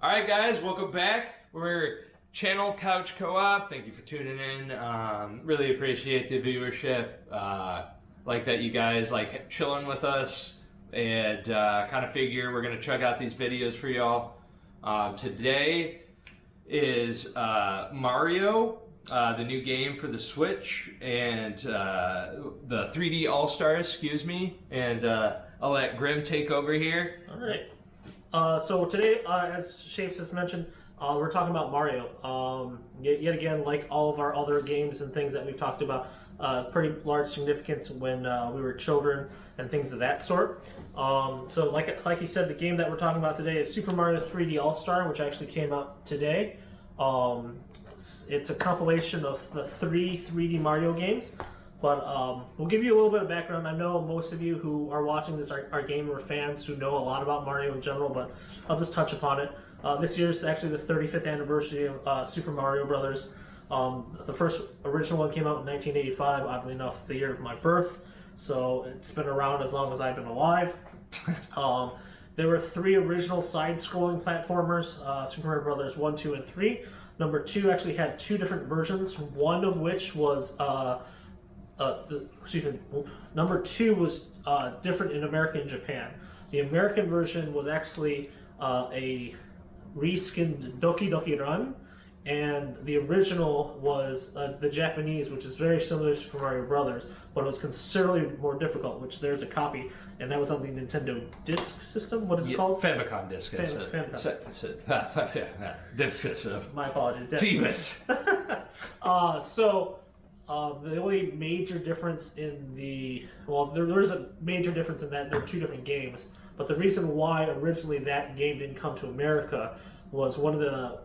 Alright guys, welcome back. We're Channel Couch Co-op. Thank you for tuning in. Really appreciate the viewership. Like that you guys like chilling with us, and kind of figure we're gonna check out these videos for y'all. Today is Mario, the new game for the Switch, and the 3D All-Stars, excuse me, and I'll let Grim take over here. Alright. So today, as Shaf just mentioned, we're talking about Mario. Yet again, like all of our other games and things that we've talked about, pretty large significance when we were children and things of that sort. So like you said, the game that we're talking about today is Super Mario 3D All-Star, which actually came out today. It's a compilation of the three 3D Mario games. But we'll give you a little bit of background. I know most of you who are watching this are gamer fans who know a lot about Mario in general, but I'll just touch upon it. This year is actually the 35th anniversary of Super Mario Brothers. The first original one came out in 1985, oddly enough, the year of my birth. So it's been around as long as I've been alive. There were three original side-scrolling platformers, Super Mario Brothers 1, 2, and 3. Number 2 actually had two different versions, one of which was... number 2 was different in America and Japan. The American version was actually a reskinned Doki Doki Run, and the original was the Japanese, which is very similar to Super Mario Brothers, but it was considerably more difficult, which there's a copy, and that was on the Nintendo Disk System. What is it called? Famicom Disk. Disk System. My apologies. Jeebus. The only major difference in there's a major difference in that there are two different games, but the reason why originally that game didn't come to America was one of the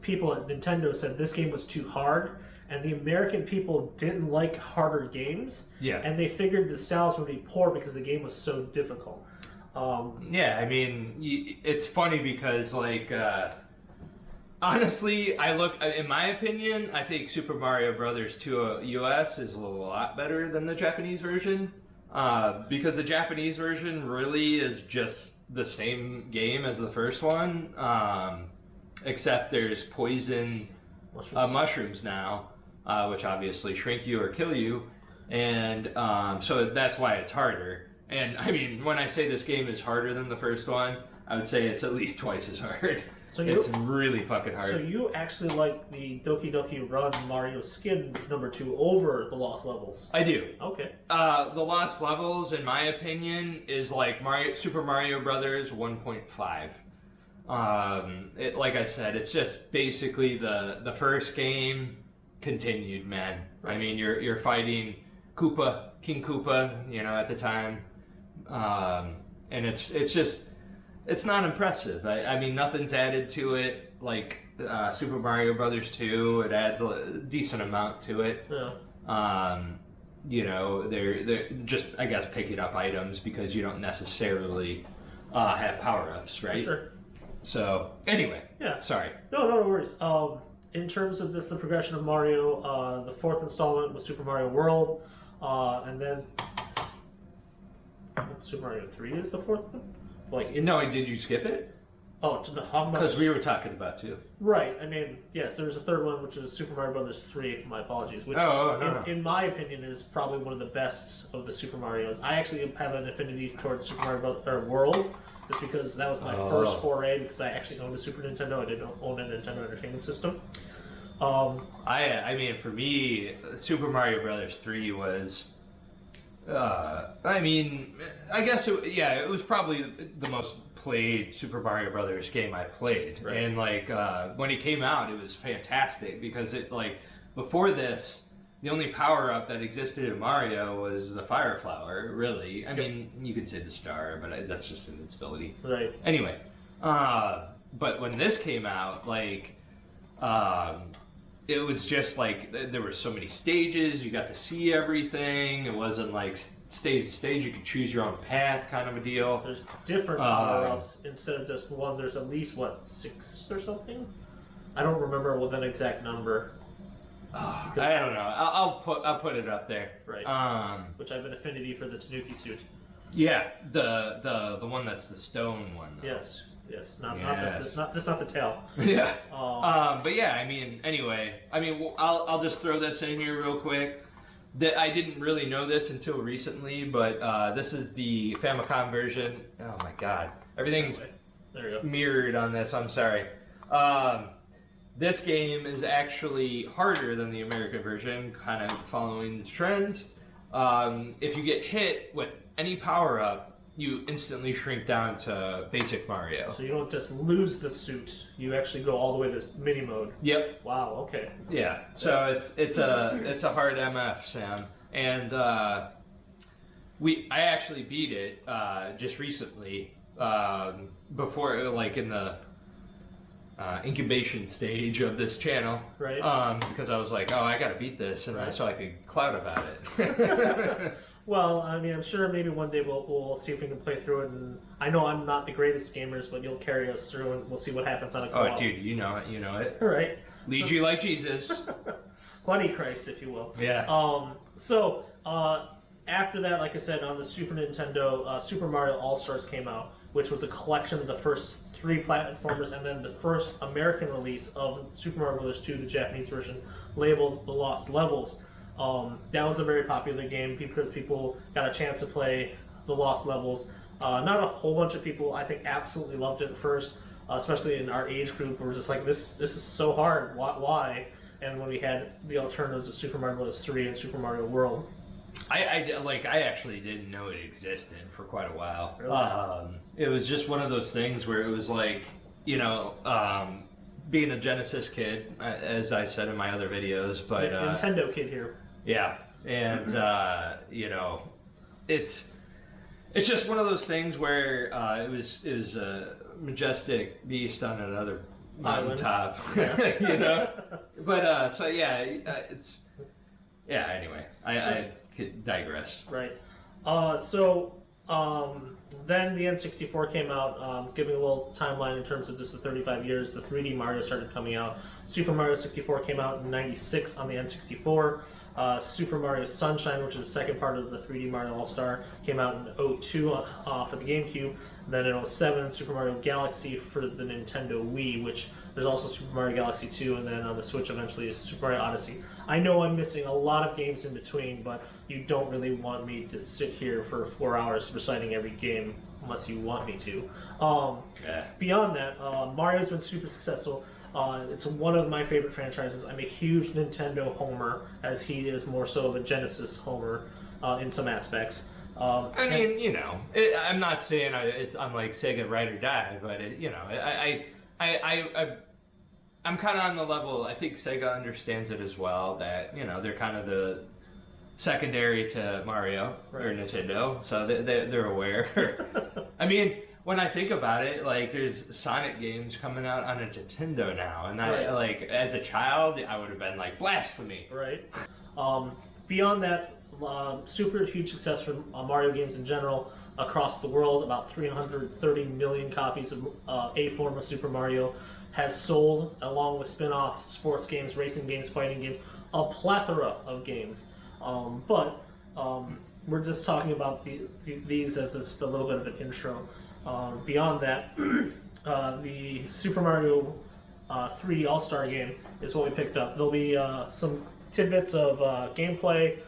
people at Nintendo said this game was too hard, and the American people didn't like harder games, and they figured the styles would be poor because the game was so difficult. Yeah, I mean, it's funny because, like, honestly, in my opinion, I think Super Mario Brothers 2 US is a lot better than the Japanese version, because the Japanese version really is just the same game as the first one, except there's poison mushrooms now, which obviously shrink you or kill you, and so that's why it's harder. And I mean, when I say this game is harder than the first one, I would say it's at least twice as hard. So it's really fucking hard. So you actually like the Doki Doki Run Mario skin number 2 over the Lost Levels? I do. Okay. The Lost Levels, in my opinion, is like Super Mario Brothers 1.5. Like I said, it's just basically the first game continued, man. Right. I mean, you're fighting Koopa, King Koopa, at the time, and it's not impressive. I mean, nothing's added to it like Super Mario Brothers 2. It adds a decent amount to it. Yeah. They're just, I guess, picking up items because you don't necessarily have power-ups, right? Sure. So, anyway. Yeah. Sorry. No worries. In terms of just the progression of Mario, the fourth installment was Super Mario World, and then Super Mario 3 is the fourth one? No, did you skip it? Oh, because we were talking about 2. Right. I mean, yes, there's a third one, which is Super Mario Brothers 3. My apologies. Which, in my opinion, is probably one of the best of the Super Marios. I actually have an affinity towards Super Mario World, just because that was my first foray. Because I actually owned a Super Nintendo, I didn't own a Nintendo Entertainment System. I mean, for me, Super Mario Brothers 3 was. I mean, I guess it was probably the most played Super Mario Brothers game I played, right. And when it came out, it was fantastic because before this, the only power up that existed in Mario was the Fire Flower. Really, I mean, you could say the star, but that's just invincibility. Right. Anyway, but when this came out, it was just there were so many stages, you got to see everything. It wasn't like stage to stage, you could choose your own path kind of a deal. There's different power-ups instead of just one. There's at least, 6 or something? I don't remember with an exact number. I don't know. I'll put it up there. Right. Which I have an affinity for the Tanuki suit. Yeah, the one that's the stone one, though. Yes. Yes, not Yes. not the tail. Yeah. But yeah, I mean, anyway, I mean, I'll just throw this in here real quick. That I didn't really know this until recently, but this is the Famicom version. Oh my God, everything's There you go. mirrored on this. I'm sorry. This game is actually harder than the American version, kind of following the trend. If you get hit with any power up, you instantly shrink down to basic Mario. So you don't just lose the suit; you actually go all the way to mini mode. Yep. Wow. Okay. Yeah. So it's a hard MF, Sam, and I actually beat it just recently before, like in the incubation stage of this channel, Right. because I was like, oh, I gotta beat this, and so I could clout about it. Well, I mean, I'm sure maybe one day we'll see if we can play through it. And I know I'm not the greatest gamers, but you'll carry us through, and we'll see what happens on a co-op. Oh, dude, you know it. All right. Lead you like Jesus. Bloody Christ, if you will. Yeah. So after that, like I said, on the Super Nintendo, Super Mario All-Stars came out, which was a collection of the first 3 platformers, and then the first American release of Super Mario Bros. 2, the Japanese version, labeled The Lost Levels. That was a very popular game because people got a chance to play the Lost Levels. Not a whole bunch of people, I think, absolutely loved it at first, especially in our age group. We're just like, this is so hard. Why? And when we had the alternatives of Super Mario Bros. 3 and Super Mario World. I actually didn't know it existed for quite a while. Really? It was just one of those things where it was like, being a Genesis kid, as I said in my other videos, but Nintendo kid here. yeah, and it's just one of those things where it was a majestic beast on another mountaintop, But so yeah, it's anyway, I could digress. Right. Then the N64 came out, giving a little timeline in terms of just the 35 years. The 3D Mario started coming out. Super Mario 64 came out in '96 on the N64. Super Mario Sunshine, which is the second part of the 3D Mario All-Star, came out in '02 for the GameCube. Then in '07, Super Mario Galaxy for the Nintendo Wii, which there's also Super Mario Galaxy 2, and then on the Switch eventually is Super Mario Odyssey. I know I'm missing a lot of games in between, but you don't really want me to sit here for 4 hours reciting every game unless you want me to. Beyond that, Mario's been super successful. It's one of my favorite franchises. I'm a huge Nintendo homer, as he is more so of a Genesis homer in some aspects. I mean, I'm not saying I'm like Sega ride or die, but I'm kind of on the level. I think Sega understands it as well, that they're kind of the secondary to Mario or Nintendo, so they're aware. I mean, when I think about it, like there's Sonic games coming out on a Nintendo now, and I like as a child I would have been like blasphemy. Right. Beyond that, super huge success for Mario games in general across the world. About 330 million copies of a form of Super Mario has sold, along with spin-offs, sports games, racing games, fighting games, a plethora of games. But we're just talking about these as just a little bit of an intro. Beyond that, the Super Mario 3D All-Star game is what we picked up. There'll be some tidbits of gameplay.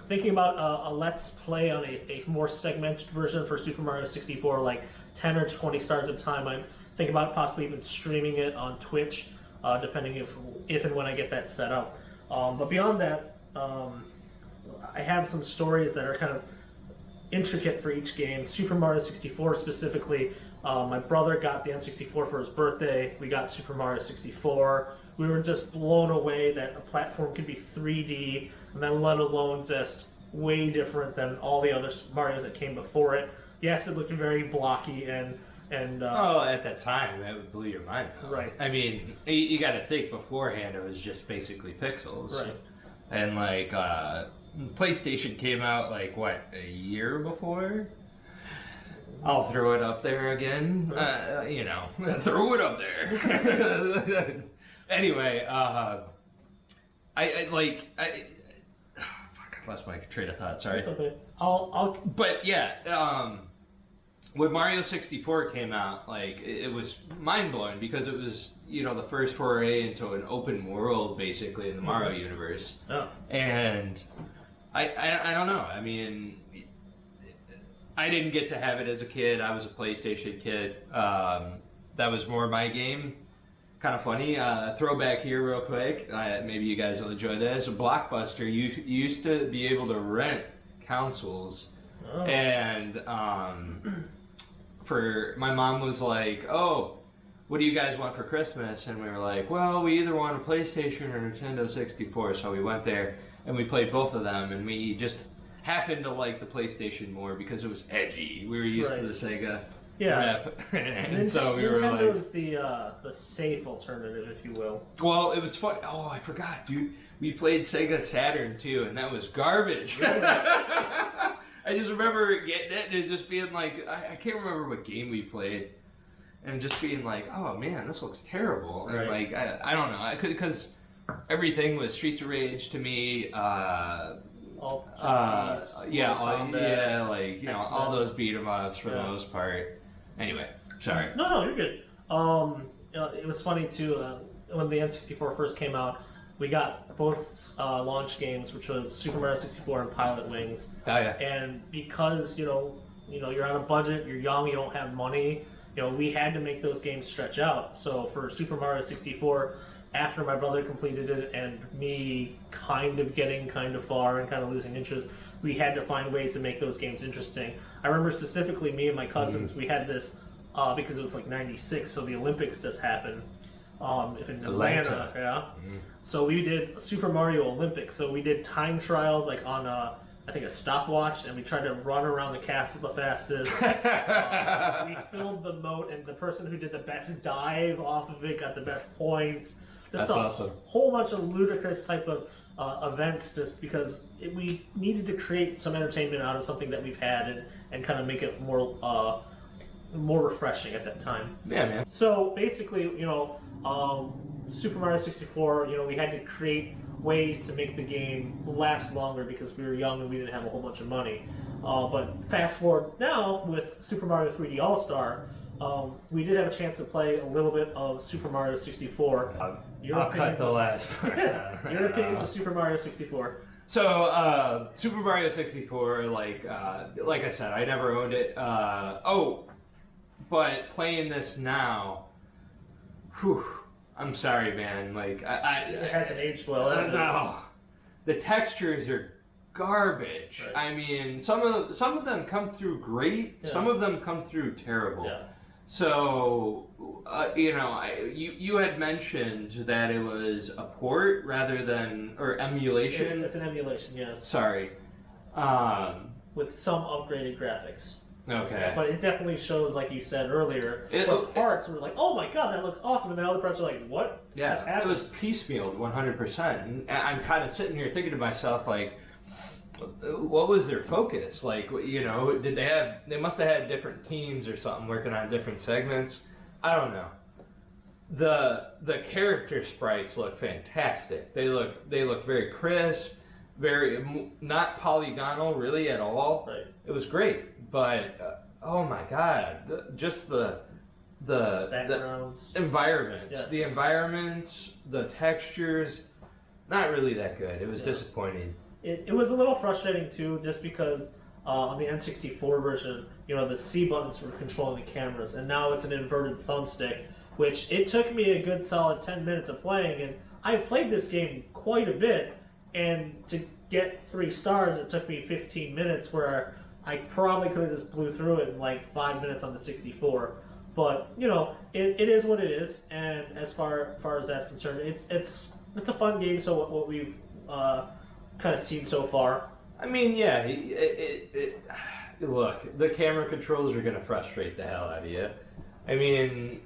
Thinking about a Let's Play on a more segmented version for Super Mario 64, like 10 or 20 stars at a time. I'm thinking about possibly even streaming it on Twitch, depending if and when I get that set up. But beyond that, I have some stories that are kind of intricate for each game. Super Mario 64 specifically, my brother got the N64 for his birthday. We got Super Mario 64. We were just blown away that a platform could be 3D, and then let alone just way different than all the other Marios that came before it. Yes, it looked very blocky and at that time that would blow your mind though. Right. I mean, you got to think beforehand it was just basically pixels. Right. And like PlayStation came out like what, a year before? I'll throw it up there again. Throw it up there. Anyway, I lost my train of thought. Sorry. That's okay. I'll But yeah, when Mario 64 came out, like it was mind blowing because it was the first foray into an open world basically in the Mario universe. Oh. And I don't know. I mean, I didn't get to have it as a kid. I was a PlayStation kid. That was more my game. Kind of funny. Throwback here real quick. Maybe you guys will enjoy this. Blockbuster, you used to be able to rent consoles. Oh. And for my mom was like, "Oh, what do you guys want for Christmas?" And we were like, "Well, we either want a PlayStation or Nintendo 64." So we went there and we played both of them, and we just happened to like the PlayStation more because it was edgy. We were used to the Sega rep, and so we were like, Nintendo's the safe alternative, if you will. Well, it was fun. Oh, I forgot, dude. We played Sega Saturn too, and that was garbage. I just remember getting it and it just being like, I can't remember what game we played, and just being like, oh man, this looks terrible. And like, I don't know, I could, because everything was Streets of Rage to me. All those beat 'em ups for the most part. Anyway, sorry. No, you're good. It was funny too when the N64 first came out. We got both launch games, which was Super Mario 64 and Pilot Wings. Oh yeah. And because you're on a budget, you're young, you don't have money. We had to make those games stretch out. So for Super Mario 64, after my brother completed it and me kind of getting kind of far and kind of losing interest, we had to find ways to make those games interesting. I remember specifically me and my cousins, we had this because it was like '96, so the Olympics just happened. In Atlanta, yeah. So we did Super Mario Olympics. So we did time trials like on I think a stopwatch, and we tried to run around the castle the fastest. We filled the moat, and the person who did the best dive off of it got the best points. Just awesome. Whole bunch of ludicrous type of events, just because we needed to create some entertainment out of something that we've had, and kind of make it more refreshing at that time. Yeah, man. So basically, Super Mario 64, we had to create ways to make the game last longer because we were young and we didn't have a whole bunch of money. But fast forward now with Super Mario 3D All-Star, we did have a chance to play a little bit of Super Mario 64. I'll cut the last part. Your opinions of Super Mario 64. So, Super Mario 64, like I said, I never owned it. But playing this now, I'm sorry, man. Like, it hasn't aged well, has it? No. The textures are garbage. Right. I mean, some of them come through great. Some of them come through terrible. Yeah. So, you had mentioned that it was a port rather than, or emulation. It's an emulation, yes. Sorry. With some upgraded graphics. Okay. But it definitely shows, like you said earlier, parts were like, oh my god, that looks awesome, and then other parts are like, what? Yeah, it was piecemealed 100%. And I'm kind of sitting here thinking to myself, like, what was their focus? Like, did they must have had different teams or something working on different segments? I don't know. The character sprites look fantastic. They look very crisp, very not polygonal really at all. Right. It was great, but oh my god, just the backgrounds, the environments, yes. the environments, the textures, not really that good. It was disappointing. It was a little frustrating too, just because on the N64 version, the C buttons were controlling the cameras, and now it's an inverted thumbstick, which it took me a good solid 10 minutes of playing, and I've played this game quite a bit, and to get 3 stars, it took me 15 minutes, where I probably could have just blew through it in like 5 minutes on the 64. But it is what it is, and as far as that's concerned, it's a fun game. So what we've kind of seen so far. I mean, yeah. Look, the camera controls are going to frustrate the hell out of you. I mean,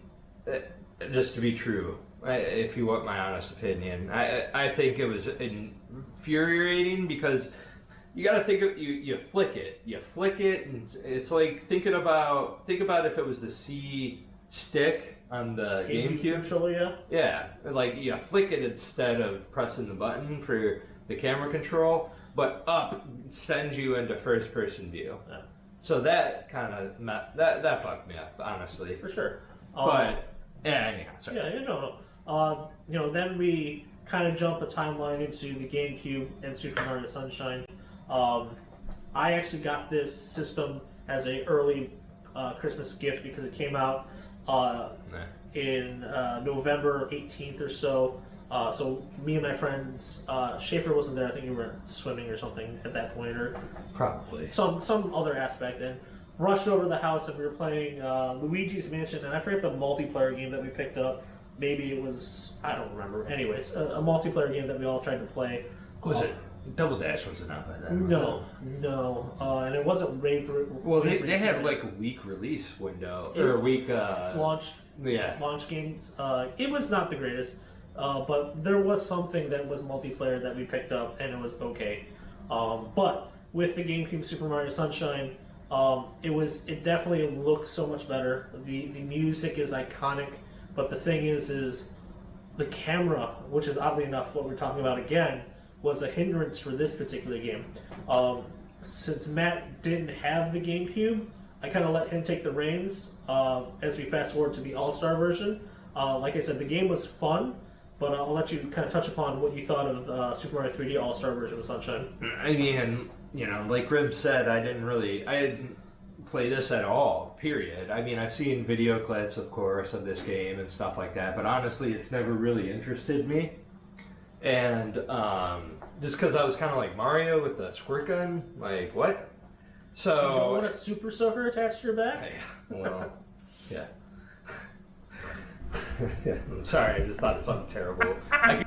just to be true, if you want my honest opinion, I think it was infuriating because you got to think of you flick it, and it's like think about if it was the C stick on the GameCube controller, yeah, like you flick it instead of pressing the button for the camera control, but up sends you into first person view. Yeah. So that kind of that fucked me up, honestly. For sure. But yeah, sorry. Yeah, no. Then we kind of jump a timeline into the GameCube and Super Mario Sunshine. I actually got this system as a early Christmas gift because it came out in November 18th or so. So me and my friends, Schaefer wasn't there. I think you were swimming or something at that point, or Probably. some other aspect. And rushed over to the house and we were playing Luigi's Mansion, and I forget the multiplayer game that we picked up. Maybe it was, I don't remember. Anyways, a multiplayer game that we all tried to play. Was it Double Dash? Wasn't out by then? No, and it wasn't rave. Well, they had like a week release window or a week launch. Yeah, launch games. It was not the greatest, but there was something that was multiplayer that we picked up, and it was okay. But with the GameCube Super Mario Sunshine, it definitely looks so much better. The music is iconic, but the thing is the camera, which is oddly enough what we're talking about again, was a hindrance for this particular game. Since Matt didn't have the GameCube, I kind of let him take the reins as we fast forward to the All-Star version. Like I said, the game was fun, but I'll let you kind of touch upon what you thought of Super Mario 3D All-Star version of Sunshine. I mean, like Rib said, I didn't play this at all, period. I mean, I've seen video clips, of course, of this game and stuff like that, but honestly, it's never really interested me. And just because I was kind of like Mario with the squirt gun, like, what? So... You don't want a super soaker attached to your back? Well, yeah. Yeah, I'm sorry, I just thought of something terrible. Anyway,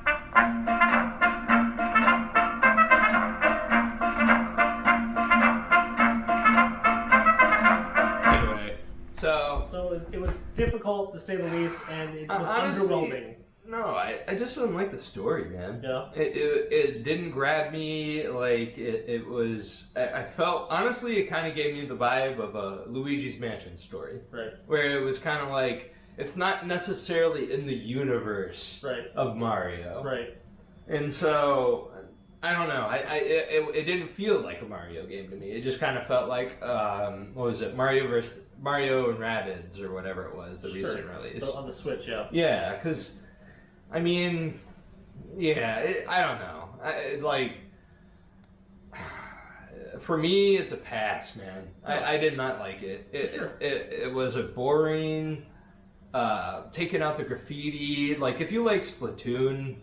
so it was difficult to say the least, and it was honestly, underwhelming. No, I just didn't like the story, man. Yeah. It didn't grab me. Like it was. I felt honestly, it kind of gave me the vibe of a Luigi's Mansion story, right? Where it was kind of like it's not necessarily in the universe of Mario, right? And so I don't know. It didn't feel like a Mario game to me. It just kind of felt like what was it, Mario and Rabbids or whatever it was, the recent release on the Switch, yeah. Yeah, because. I mean, yeah, I don't know. For me, it's a pass, man. I did not like it. It was a boring, taking out the graffiti. Like, if you like Splatoon,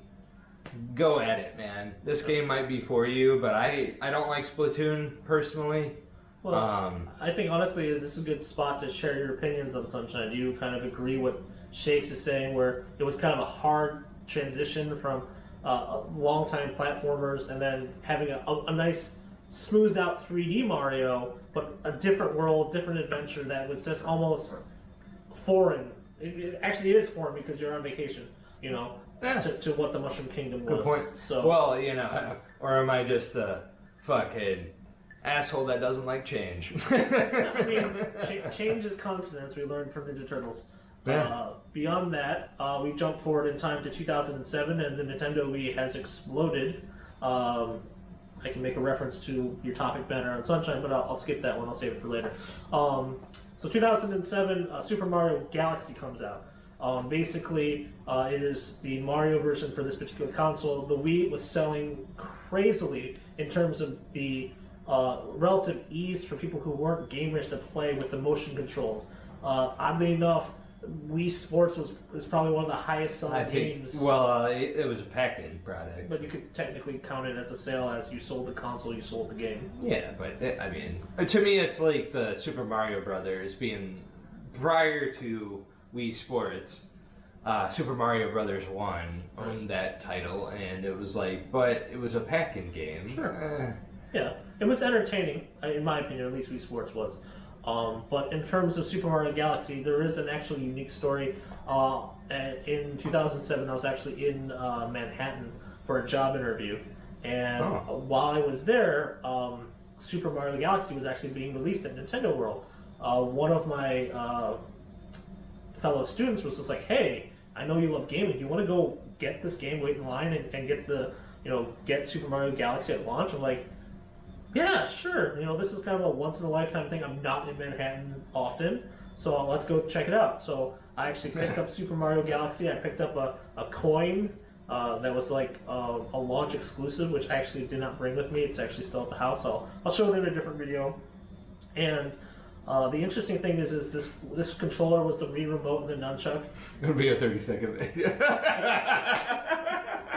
go at it, man. This game might be for you, but I don't like Splatoon, personally. Well, I think, honestly, this is a good spot to share your opinions on Sunshine. Do you kind of agree with Shapes is saying, where it was kind of a hard transition from long-time platformers and then having a nice smoothed out 3D Mario, but a different world, different adventure that was just almost foreign. Actually, it is foreign because you're on vacation, to what the Mushroom Kingdom was. Good point. So, well, or am I just a fuckhead asshole that doesn't like change? I mean, change is constant, as we learned from Ninja Turtles. Yeah. Beyond that, we jump forward in time to 2007, and the Nintendo Wii has exploded. I can make a reference to your topic banner on Sunshine, but I'll skip that one. I'll save it for later. So 2007, Super Mario Galaxy comes out. Basically, it is the Mario version for this particular console. The Wii was selling crazily in terms of the relative ease for people who weren't gamers to play with the motion controls. Oddly enough, Wii Sports was probably one of the highest selling games. Well, it was a pack-in product. But you could technically count it as a sale, as you sold the console, you sold the game. Yeah, but I mean, to me, it's like the Super Mario Brothers being prior to Wii Sports. Super Mario Brothers 1 owned that title, and it was like, but it was a pack-in game. Sure. Yeah, it was entertaining, in my opinion. At least Wii Sports was. But in terms of Super Mario Galaxy, there is an actual unique story. In 2007, I was actually in Manhattan for a job interview, and while I was there, Super Mario Galaxy was actually being released at Nintendo World. One of my fellow students was just like, "Hey, I know you love gaming. Do you want to go get this game, wait in line, and get get Super Mario Galaxy at launch?" I'm like, Yeah, sure. You know, this is kind of a once in a lifetime thing. I'm not in Manhattan often, so let's go check it out. So I actually picked up Super Mario Galaxy. I picked up a coin that was like a launch exclusive, which I actually did not bring with me. It's actually still at the house. I'll show it in a different video. And the interesting thing is this controller was the Wii remote and the nunchuck. It'll be a 30-second video.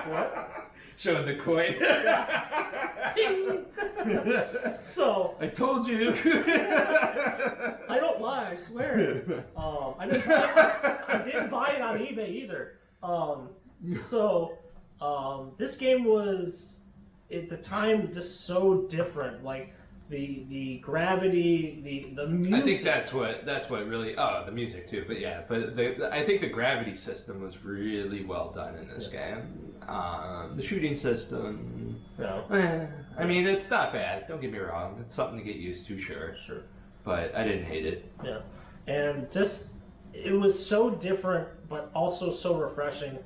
What? Showing the coin. So I told you. I don't lie, I swear. I didn't buy it on eBay either. This game was at the time just so different. Like the gravity, the music. I think that's what really. Oh, the music too, but yeah, I think the gravity system was really well done in this game. The shooting system. Yeah. I mean, it's not bad. Don't get me wrong. It's something to get used to, sure. But I didn't hate it. Yeah, and just it was so different, but also so refreshing.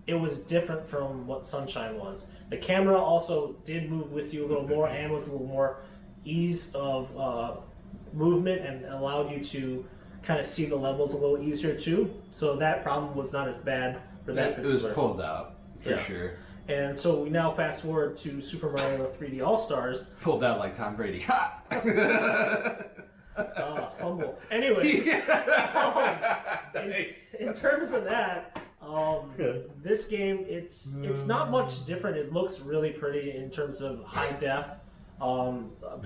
It was different from what Sunshine was. The camera also did move with you a little more and was a little more ease of movement and allowed you to kind of see the levels a little easier too. So that problem was not as bad for that. It was pulled out for sure. And so we now fast forward to Super Mario 3D All Stars. Pulled out like Tom Brady. Ha! Fumble. Anyways, in terms of that, this game it's not much different. It looks really pretty in terms of high def.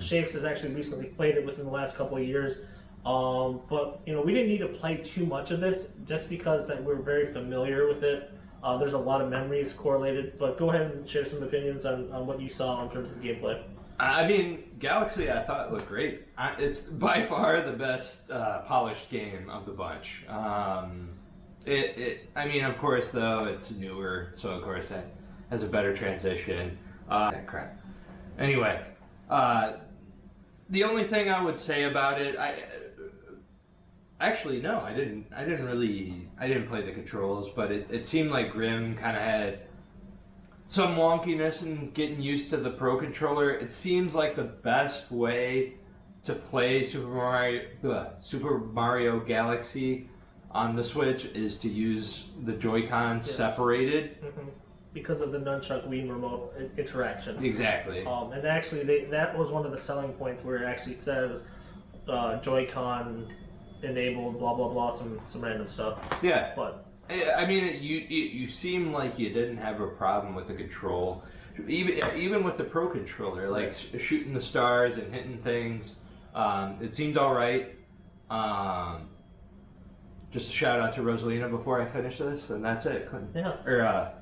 Shapes has actually recently played it within the last couple of years, but you know we didn't need to play too much of this just because that we're very familiar with it. There's a lot of memories correlated, but go ahead and share some opinions on what you saw in terms of gameplay. I mean, Galaxy, I thought looked great. It's by far the best polished game of the bunch. I mean, of course, though, it's newer, so of course it has a better transition. Crap. Anyway, the only thing I would say about it, actually no, I didn't play the controls, but it seemed like Grim kind of had some wonkiness in getting used to the Pro Controller. It seems like the best way to play Super Mario Galaxy on the Switch is to use the Joy-Cons separated. Mm-hmm. Because of the nunchuck Wii remote interaction. Exactly. And actually, that was one of the selling points where it actually says Joy-Con enabled, blah blah blah, some random stuff. Yeah. But I mean, you seem like you didn't have a problem with the control, even with the Pro Controller, like shooting the stars and hitting things. It seemed all right. Just a shout out to Rosalina before I finish this, and that's it. Yeah.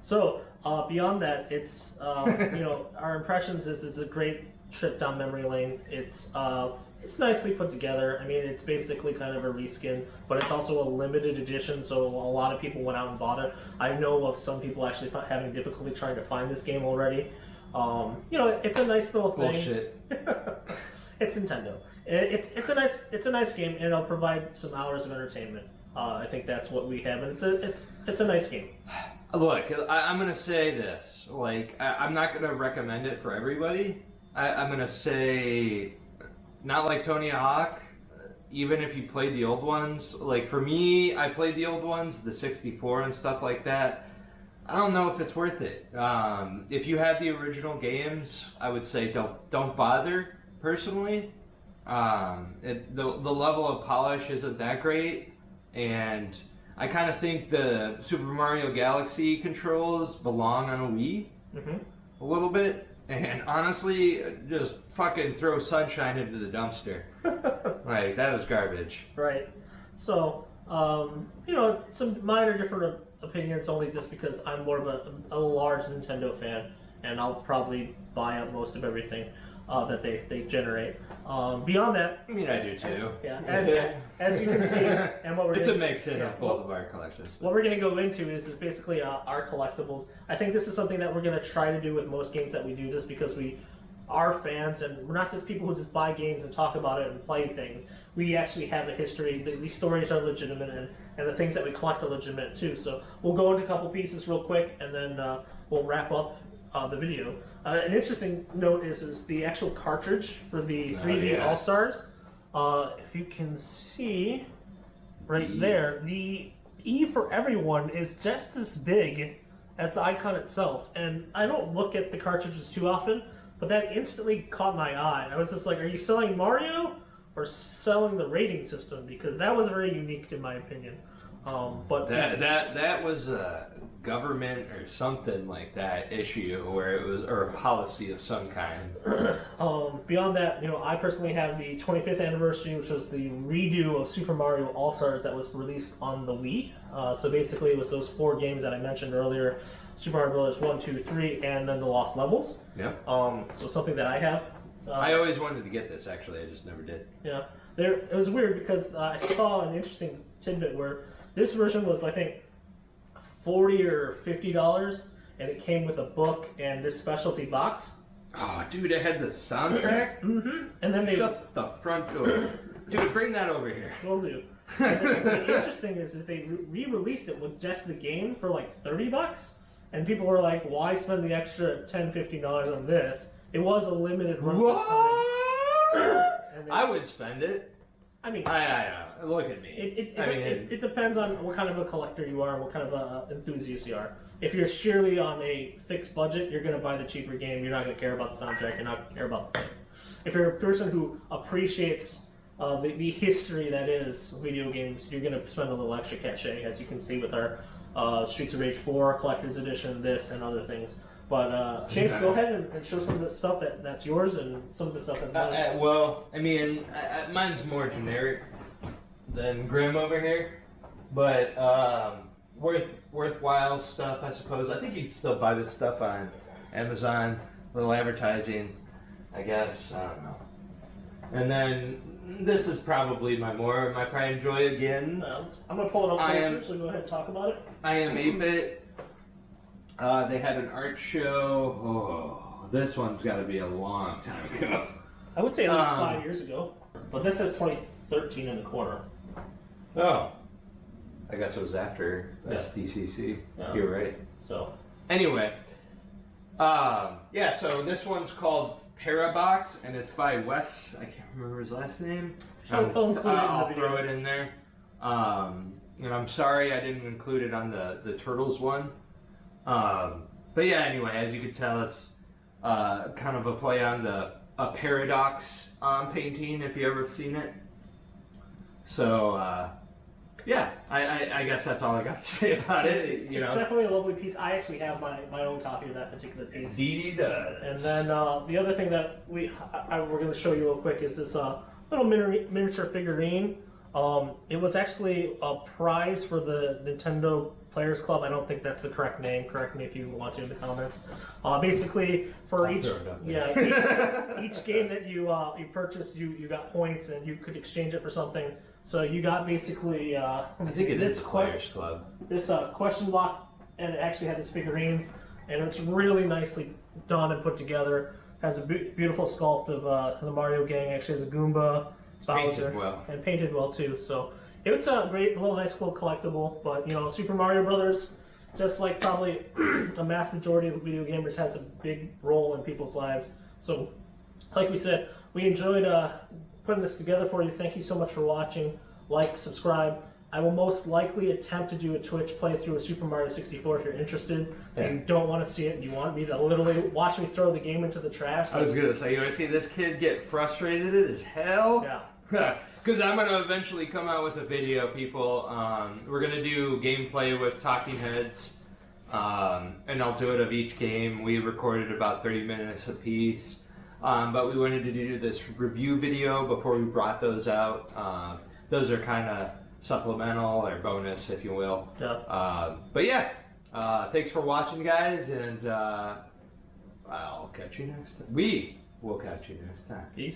So beyond that, it's you know, our impressions is it's a great trip down memory lane. It's nicely put together. I mean, it's basically kind of a reskin, but it's also a limited edition, so a lot of people went out and bought it. I know of some people actually having difficulty trying to find this game already. You know, it's a nice little thing. Bullshit. It's Nintendo. It's a nice game, and it'll provide some hours of entertainment. I think that's what we have, and it's a nice game. Look, I'm gonna say this. Like, I'm not gonna recommend it for everybody. I'm gonna say, not like Tony Hawk. Even if you played the old ones, like for me, I played the old ones, the 64 and stuff like that. I don't know if it's worth it. If you have the original games, I would say don't bother. Personally, the level of polish isn't that great, and I kind of think the Super Mario Galaxy controls belong on a Wii a little bit. And honestly, just fucking throw Sunshine into the dumpster. Like, that was garbage. Right. So, you know, some minor different opinions only just because I'm more of a large Nintendo fan, and I'll probably buy up most of everything that they generate. Beyond that, I mean, I do too. Yeah, as you can see, and what we're it's a mix in of both of our collections. What we're going to go into is basically our collectibles. I think this is something that we're going to try to do with most games that we do, just because we are fans, and we're not just people who just buy games and talk about it and play things. We actually have a history. These stories are legitimate, and the things that we collect are legitimate too. So we'll go into a couple pieces real quick, and then we'll wrap up. the video. An interesting note is the actual cartridge for the 3D All-Stars. If you can see right there, the E for everyone is just as big as the icon itself. And I don't look at the cartridges too often, but that instantly caught my eye. I was just like, are you selling Mario or selling the rating system? Because that was very unique in my opinion. But that was a government or something like that issue where it was, or a policy of some kind. Beyond that, I personally have the 25th anniversary, which was the redo of Super Mario All Stars that was released on the Wii. So basically, it was those 4 games that I mentioned earlier: Super Mario Bros. 1, 2, 3, and then the Lost Levels. Yeah. So something that I have. I always wanted to get this. Actually, I just never did. Yeah. It was weird because I saw an interesting tidbit where this version was, I think, $40 or $50, and it came with a book and this specialty box. Oh, dude, it had the soundtrack? Mm-hmm. And then Shut the front door. Dude, bring that over here. Will do. The interesting is they re-released it with just the game for like $30, and people were like, why spend the extra $10, $15 on this? It was a limited run time. I would spend it. I mean, I look at me. It depends on what kind of a collector you are and what kind of a enthusiast you are. If you're sheerly on a fixed budget, you're going to buy the cheaper game. You're not going to care about the soundtrack. You're not going to care about the game. If you're a person who appreciates the history that is video games, you're going to spend a little extra cachet, as you can see with our Streets of Rage 4 Collector's Edition, this, and other things. But Chase, go ahead and show some of the stuff that's yours and some of the stuff that's mine. Well, I mean, mine's more generic than Grim over here, but worthwhile stuff, I suppose. I think you can still buy this stuff on Amazon. Little advertising, I guess. I don't know. And then this is probably my pride and joy again. I'm gonna pull it up closer, so go ahead and talk about it. I Am 8-Bit. They had an art show. Oh, this one's got to be a long time ago. I would say at least 5 years ago. But this says 2013 in the corner. Oh. I guess it was after Yeah. SDCC. Yeah. You're right. So. Anyway. Yeah, so this one's called Parabox, and it's by Wes. I can't remember his last name. I'll throw it in there. And I'm sorry I didn't include it on the Turtles one. But yeah, anyway, as you can tell, it's kind of a play on a paradox painting, if you ever seen it. So, yeah, I guess that's all I got to say about it. It's definitely a lovely piece. I actually have my own copy of that particular piece. Dee does. And then the other thing that we're going to show you real quick is this little miniature figurine. It was actually a prize for the Nintendo Players Club. I don't think that's the correct name. Correct me if you want to in the comments. Basically, for each game that you purchased, you got points and you could exchange it for something. So you got basically I think it is the Players Club. This question block, and it actually had this figurine, and it's really nicely done and put together. Has a beautiful sculpt of the Mario gang. Actually has a Goomba. Painted well. And painted well too, so it's a great, nice little collectible. But Super Mario Brothers, just like probably the mass majority of video gamers, has a big role in people's lives. So, like we said, we enjoyed putting this together for you. Thank you so much for watching. Like, subscribe. I will most likely attempt to do a Twitch playthrough of Super Mario 64 if you're interested. Yeah. And you don't want to see it, and you want me to literally watch me throw the game into the trash. I was going to say, you want to see this kid get frustrated as hell? Yeah. Because I'm going to eventually come out with a video, people. We're going to do gameplay with talking heads, and I'll do it of each game. We recorded about 30 minutes apiece, but we wanted to do this review video before we brought those out. Those are kind of supplemental or bonus, if you will. Yeah. But yeah, thanks for watching, guys, and I'll catch you next time. We will catch you next time. Peace.